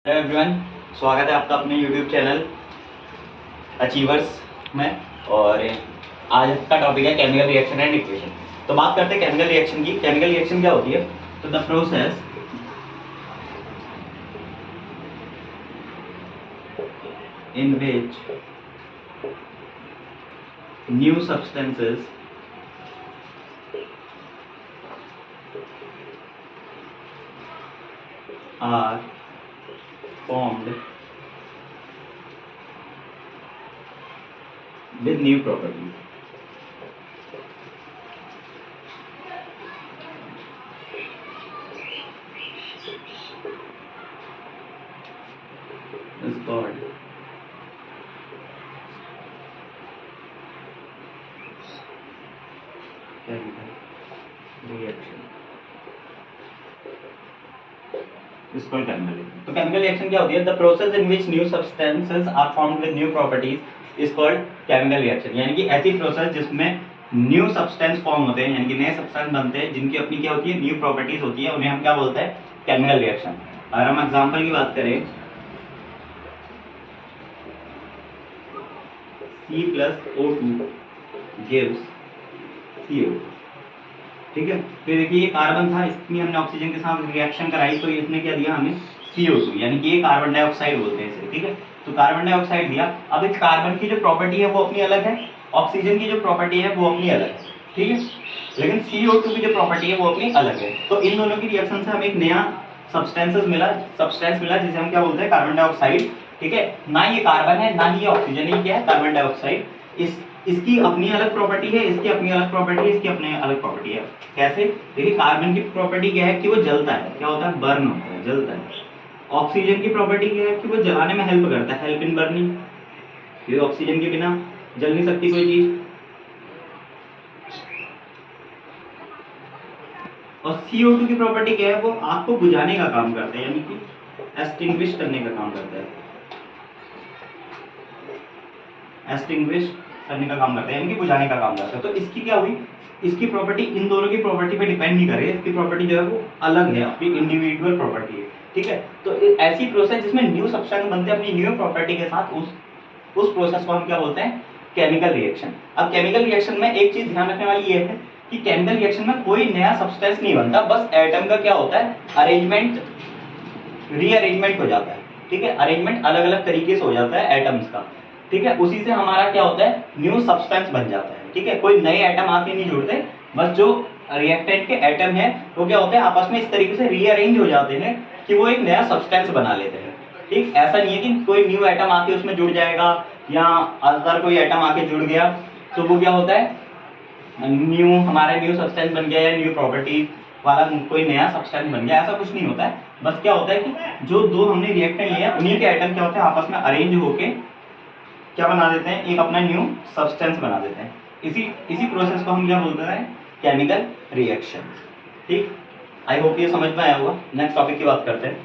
Hello everyone, स्वागत है आपका अपने यूट्यूब चैनल अचीवर्स में। और आज का टॉपिक है केमिकल रिएक्शन एंड इक्वेशन। तो बात करते हैं केमिकल रिएक्शन की। केमिकल रिएक्शन क्या होती है? तो the process in which new substances are formed with new properties is called chemical reaction। इसको केमिकल रिएक्शन। तो केमिकल रिएक्शन क्या होती है? The process in which new substances are formed with new properties is called chemical reaction. यानी कि ऐसी process जिसमें new substance form होते हैं, यानी कि नए सब्सटेंस बनते हैं जिनकी अपनी क्या होती है, न्यू प्रॉपर्टीज होती है, उन्हें हम क्या बोलते हैं? Chemical reaction. अगर हम एग्जांपल की बात करें, C+O2 gives CO। ठीक है, फिर देखिए ये कार्बन था, इसमें हमने ऑक्सीजन के साथ रिएक्शन कराई तो इसने क्या दिया हमें? CO2, यानी कि ये कार्बन डाइऑक्साइड बोलते हैं इसे। ठीक है, तो कार्बन डाइऑक्साइड दिया। अब इस कार्बन की जो प्रॉपर्टी है वो अपनी अलग है, ऑक्सीजन की जो प्रॉपर्टी है वो अपनी अलग है। ठीक है, लेकिन CO2 की जो प्रॉपर्टी है वो अपनी अलग है। तो इन दोनों की रिएक्शन से हमें एक नया सब्सटेंस मिला जिसे हम क्या बोलते हैं? Carbon dioxide. ठीक है, ना ये कार्बन है ना ही ये ऑक्सीजन, ही क्या है? Carbon dioxide. इसकी अपनी अलग प्रॉपर्टी है, इसकी अपनी अलग प्रॉपर्टी है, इसकी अपनी अलग प्रॉपर्टी है। कैसे? देखिए, कार्बन की प्रॉपर्टी क्या है कि वो जलता है। क्या होता है? बर्न होता है, जलता है। ऑक्सीजन की प्रॉपर्टी क्या है कि वो जलाने में हेल्प करता है, हेल्प इन बर्निंग। क्योंकि ऑक्सीजन के बिना जल नहीं सकती कोई चीज। और CO2 की प्रॉपर्टी क्या है? वो आग को बुझाने का काम करता है, यानी कि एक्सटिंग्विश करने का काम करता है। एक्सटिंग्विश करने का काम करता है, यानी कि बुझाने का काम करता है। तो इसकी क्या हुई? इसकी प्रॉपर्टी इन दोनों की प्रॉपर्टी पे डिपेंड नहीं कर रही है, इसकी प्रॉपर्टी जो है वो अलग है, अपनी इंडिविजुअल प्रॉपर्टी है। ठीक है, तो ऐसी प्रोसेस जिसमें न्यू सब्सटेंस बनते हैं अपनी न्यू प्रॉपर्टी के साथ, उस प्रोसेस को हम क्या बोलते हैं? Chemical reaction. अब केमिकल रिएक्शन में एक चीज ध्यान रखने वाली ये है कि केमिकल रिएक्शन में कोई नया सब्सटेंस नहीं बनता, बस एटम का क्या होता है? अरेंजमेंट, रीअरेंजमेंट हो जाता है। ठीक है, अरेंजमेंट अलग अलग तरीके से हो जाता है एटम्स का। ठीक है, उसी से हमारा क्या होता है? न्यू सब्सटेंस बन जाता है। ठीक है, कोई नए एटम आके नहीं जुड़ते, बस जो रिएक्टेंट के एटम है वो क्या होते हैं? आपस में इस तरीके से रीअरेंज हो जाते हैं कि वो एक नया सब्सटेंस बना लेते हैं। ठीक, ऐसा नहीं है कि कोई न्यू एटम आके उसमें जुड़ जाएगा या अदर कोई एटम आके जुड़ गया तो वो क्या होता है? न्यू, हमारा न्यू सब्सटेंस बन गया या न्यू प्रॉपर्टी वाला कोई नया सब्सटेंस बन गया, ऐसा कुछ नहीं होता है। बस क्या होता है कि जो दो हमने रिएक्टेंट लिया उन्हीं के एटम क्या होते हैं? आपस में अरेंज होके क्या बना देते हैं? एक अपना न्यू सब्सटेंस बना देते हैं। इसी इसी प्रोसेस को हम क्या बोलते हैं? Chemical reaction. ठीक, आई होप ये समझ में आया होगा। नेक्स्ट टॉपिक की बात करते हैं।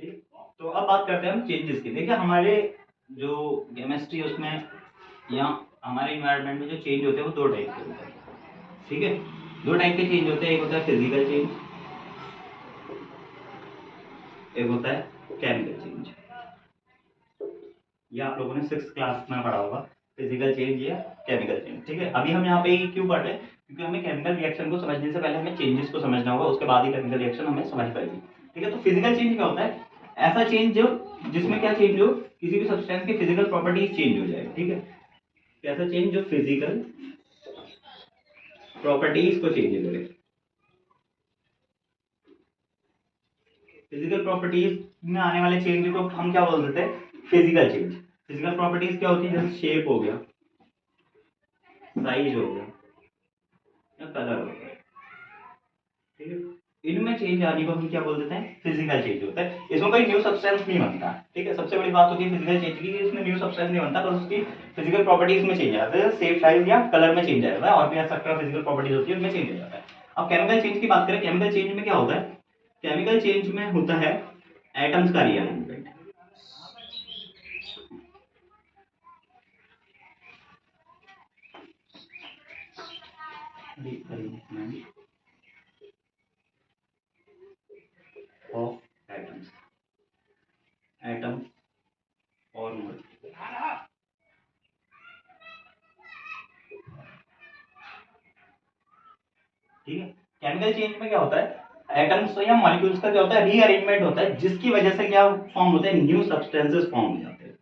ठीक, तो अब बात करते हैं हम चेंजेस की। देखिए, हमारे जो केमिस्ट्री उसमें या हमारे इन्वायरमेंट में जो चेंज होते हैं वो दो टाइप के होते हैं। ठीक है, दो टाइप के चेंज होते हैं, एक होता है फिजिकल चेंज, एक होता है केमिकल चेंज। ये आप लोगों ने 6th क्लास में पढ़ा होगा, फिजिकल चेंज या केमिकल चेंज। ठीक है, अभी हम यहाँ पे क्यों पढ़ रहे हैं? क्योंकि हमें केमिकल रिएक्शन को समझने से पहले हमें चेंजेस को समझना होगा, उसके बाद ही केमिकल रिएक्शन हमें समझ पाएगी। ठीक है, तो फिजिकल चेंज क्या होता है? ऐसा चेंज जो जिसमें क्या चेंज हो? किसी भी सब्सटेंस की फिजिकल प्रॉपर्टीज चेंज हो जाए। ठीक है, कैसा चेंज? जो फिजिकल प्रॉपर्टीज को चेंज करे। फिजिकल प्रॉपर्टीज में आने वाले चेंज को हम क्या बोल देते हैं? Physical change. फिजिकल प्रॉपर्टीज क्या होती है? जैसे शेप हो गया, साइज हो गया या कलर हो गया। ठीक है, इनमें चेंज आने को हम क्या बोल देते हैं? फिजिकल चेंज होता है। इसमें कोई न्यू सब्सटेंस नहीं बनता। ठीक है, सबसे बड़ी बात होती है फिजिकल चेंज की, इसमें न्यू सब्सटेंस नहीं बनता, बस उसकी फिजिकल प्रॉपर्टीज में चेंज आता है, शेप, साइज या कलर में चेंज आ जाता है, और भी एक्सेट्रा फिजिकल प्रॉपर्टीज होती है उनमें चेंज हो जाता है। अब केमिकल चेंज की बात करें, केमिकल चेंज में क्या होता है? केमिकल चेंज में होता है एटम्स का rearrangement. rearrangement of atoms। Atom formula. ठीक है, केमिकल चेंज में क्या होता है, एटम्स या मॉलिक्यूल्स का क्या होता है, रीअरेंजमेंट होता है, जिसकी वजह से क्या फॉर्म होते हैं, न्यू सब्सटेंसेस फॉर्म हो जाते हैं।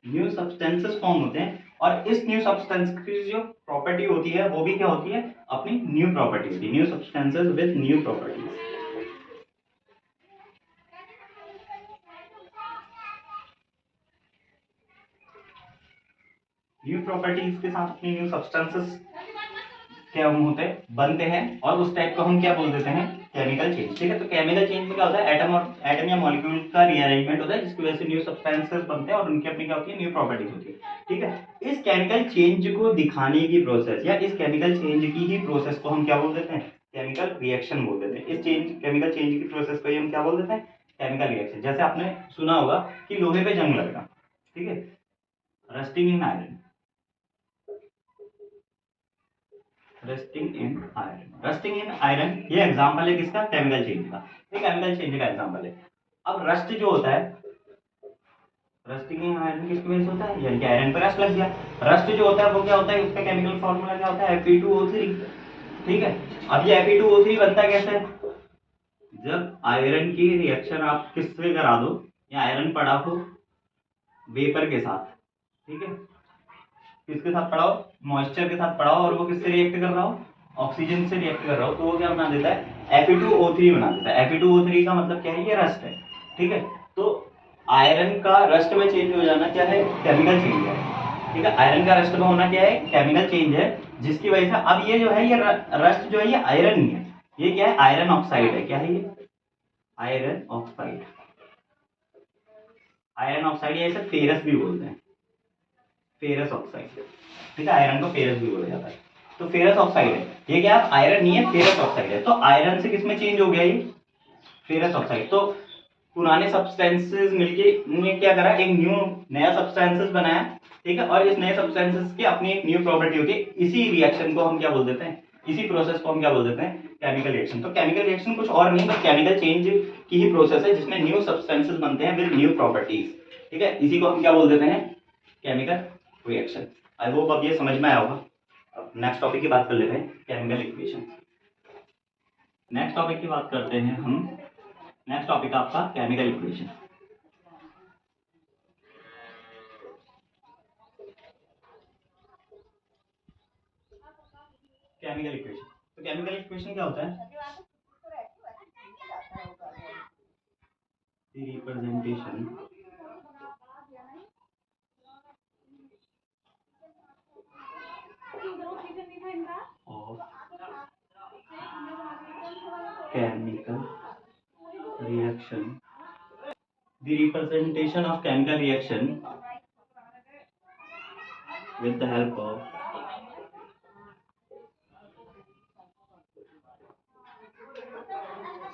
न्यू सब्सटेंसेस फॉर्म होते हैं और इस न्यू सब्सटेंस की जो प्रॉपर्टी होती है वो भी क्या होती है, अपनी न्यू प्रॉपर्टी होती है, new substances with new properties. New properties के साथ अपनी न्यू सब्सटेंसेस क्या होते हैं, बनते हैं, और उस टाइप को हम क्या बोल देते हैं, केमिकल चेंज। ठीक है, तो केमिकल चेंज में क्या होता है, एटम या मॉलिक्यूल का रीअरेंजमेंट होता है, जिसकी वजह से न्यू सब्सटेंसेस बनते हैं और उनकी अपनी क्या होती है, न्यू प्रॉपर्टीज होती है। ठीक है, इस केमिकल चेंज को दिखाने की प्रोसेस या इस केमिकल चेंज की ही प्रोसेस को हम क्या बोल देते हैं, केमिकल रिएक्शन बोल देते हैं। इस केमिकल चेंज की प्रोसेस को ही हम क्या बोल देते हैं, केमिकल रिएक्शन। जैसे आपने सुना होगा कि लोहे पे जंग लगना, ठीक है, रस्टिंग इन आयरन, रस्टिंग इन आयरन, रस्टिंग इन आयरन, ये एग्जांपल है किसका, केमिकल चेंज का। ये केमिकल चेंज का एग्जांपल है। अब रस्ट जो होता है, रस्टिंग इन आयरन किसकी वजह से होता है, यानी कि आयरन पर रस्ट लग गया। रस्ट जो होता है वो क्या होता है, उसका केमिकल फॉर्मूला क्या होता है, Fe2O3। ठीक है, अब ये Fe2O3 बनता है कैसे, जब आयरन की रिएक्शन आप किससे करा दो, या आयरन पड़ा हो वेपर के साथ, ठीक है, किसके साथ पड़ा हो, मॉइस्चर के साथ पड़ा हो, और वो किससे रिएक्ट कर रहा हो, ऑक्सीजन से रिएक्ट कर रहा हो, तो वो क्या बना देता है, Fe2O3 बना देता है। Fe2O3 का मतलब क्या है, ये रस्ट है। ठीक है, तो आयरन का रस्ट में चेंज हो जाना क्या है, केमिकल चेंज है। ठीक है, आयरन का रस्ट में होना क्या है, केमिकल चेंज है, जिसकी वजह से अब ये जो है, ये रस्ट जो है ये आयरन नहीं है, ये क्या है, आयरन ऑक्साइड है। क्या है ये, आयरन ऑक्साइड। आयरन ऑक्साइड या इसे फेरस भी बोलते हैं, फेरस ऑक्साइड। ठीक है, आयरन को फेरस भी बोला जाता है। तो फेरस ऑक्साइड है, ये क्या है, आयरन नहीं है, फेरस ऑक्साइड है। तो आयरन से किसमें चेंज हो गया, ये फेरस ऑक्साइड। तो पुराने सब्सटेंसेस मिलके ने क्या करा, एक नया सब्सटेंसेस बनाया। ठीक है, और इस नए सब्सटेंसेस की अपनी एक न्यू प्रॉपर्टी होती है। इसी रिएक्शन को हम क्या बोल देते हैं, इसी प्रोसेस को हम क्या बोल देते हैं, केमिकल रिएक्शन। तो केमिकल रिएक्शन कुछ और नहीं बस केमिकल चेंज की ही प्रोसेस है, जिसमें न्यू सब्सटेंसेस बनते हैं विद न्यू प्रॉपर्टीज। ठीक है, इसी को हम क्या बोल देते हैं, केमिकल रिएक्शन। आई होप अब ये समझ में आया होगा। अब नेक्स्ट टॉपिक की बात कर लेते हैं, केमिकल इक्वेशन। नेक्स्ट टॉपिक की बात करते हैं हम। नेक्स्ट टॉपिक आपका केमिकल इक्वेशन। केमिकल इक्वेशन, तो केमिकल इक्वेशन क्या होता है, representation of chemical reaction, the representation of chemical reaction with the help of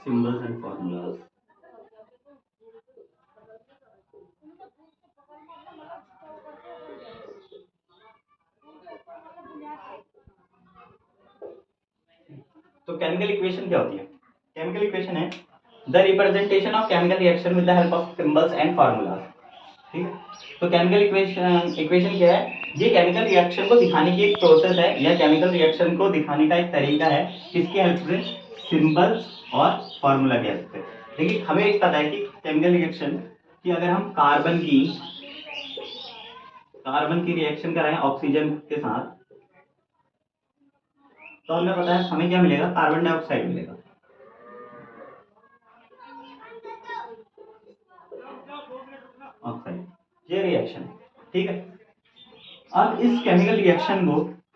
symbols and formulas। तो केमिकल इक्वेशन क्या होती है, केमिकल इक्वेशन है the representation of chemical reaction with the help of symbols and formulas. ठीक है, तो chemical equation equation क्या है, ये केमिकल रिएक्शन को दिखाने की एक प्रोसेस है, या केमिकल रिएक्शन को दिखाने का एक तरीका है, किसकी हेल्प से, सिंबल्स और फार्मूला की हेल्प से। देखिए हमें एक पता है कि केमिकल रिएक्शन कि अगर हम कार्बन की रिएक्शन कराएं ऑक्सीजन के साथ, तो हमें पता है हमें क्या मिलेगा, कार्बन डाइऑक्साइड मिलेगा। ऑक्साइड, ये रिएक्शन है। ठीक है, अब इस केमिकल रिएक्शन को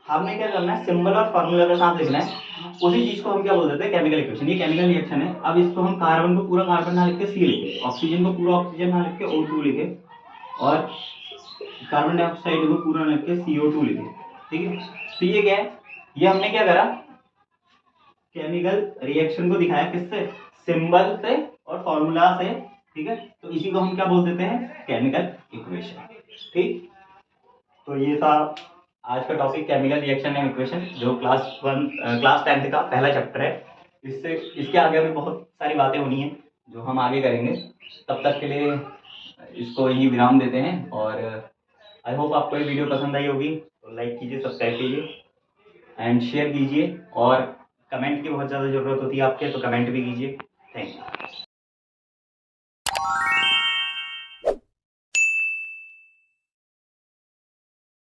हमने क्या करना है, सिंबल और फार्मूला के साथ लिखना है। उसी चीज को हम क्या बोल देते हैं, केमिकल इक्वेशन। ये केमिकल रिएक्शन है। अब इसको हम कार्बन को पूरा कार्बन ना लिख के सी लिखे, ऑक्सीजन को पूरा ऑक्सीजन ना लिख के O2 लिखे, और कार्बन डाइऑक्साइड को पूरा लिख के CO2 लिखे। ठीक है, तो ये क्या है, ये हमने क्या करा, केमिकल रिएक्शन को दिखाया किससे, सिंबल से और फॉर्मूला से। ठीक है, तो इसी को हम क्या बोल देते हैं, केमिकल इक्वेशन। ठीक, तो ये था आज का topic, chemical reaction and equation, जो क्लास 10th का पहला चैप्टर है। इससे इसके आगे भी बहुत सारी बातें होनी है जो हम आगे करेंगे। तब तक के लिए इसको यही विराम देते हैं, और आई होप आपको ये वीडियो पसंद आई होगी। तो लाइक कीजिए, सब्सक्राइब कीजिए एंड शेयर कीजिए, और कमेंट की बहुत ज़्यादा ज़रूरत होती है आपके, तो कमेंट भी कीजिए। Thank you.